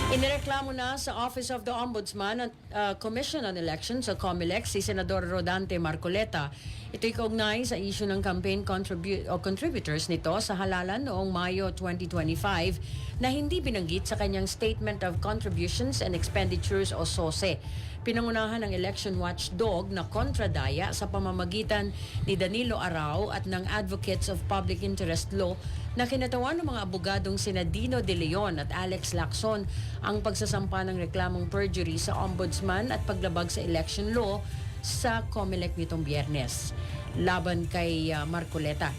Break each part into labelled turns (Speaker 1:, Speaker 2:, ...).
Speaker 1: Inireklamo na sa Office of the Ombudsman at Commission on Elections o COMELEC si Senador Rodante Marcoleta. Ito'y kaugnay sa issue ng campaign contributors nito sa halalan noong Mayo 2025 na hindi binanggit sa kanyang Statement of Contributions and Expenditures o SOSE. Pinangunahan ng election watchdog na kontradaya sa pamamagitan ni Danilo Arao at ng Advocates of Public Interest Law na kinatawan ng mga abogadong sina Dino De Leon at Alex Lacson ang pagsasampa ng reklamong perjury sa ombudsman at paglabag sa election law sa COMELEC nitong Biyernes laban kay Marcoleta.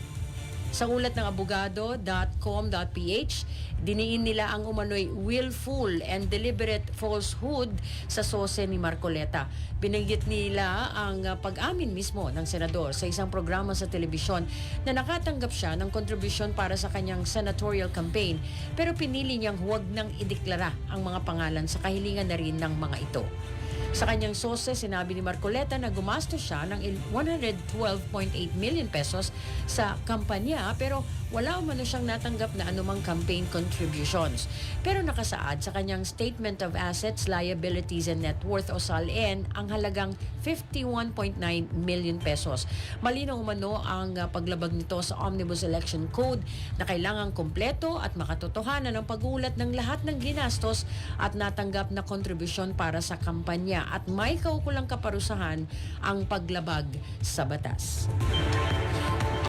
Speaker 1: Sa ulat ng abogado.com.ph, diniin nila ang umano'y willful and deliberate falsehood sa SOSE ni Marcoleta. Binanggit nila ang pag-amin mismo ng senador sa isang programa sa telebisyon na nakatanggap siya ng kontribusyon para sa kanyang senatorial campaign pero pinili niyang huwag nang ideklara ang mga pangalan sa kahilingan na rin ng mga ito. Sa kanyang SOSE, sinabi ni Marcoleta na gumastos siya ng 112.8 million pesos sa kampanya pero wala umano siyang natanggap na anumang campaign contributions. Pero nakasaad sa kanyang Statement of Assets, Liabilities and Net Worth o SALN ang halagang 51.9 million pesos. Malinaw umano ang paglabag nito sa Omnibus Election Code na kailangang kompleto at makatotohanan ang pag-uulat ng lahat ng ginastos at natanggap na kontribusyon para sa kampanya at may kaukulang kaparusahan ang paglabag sa batas.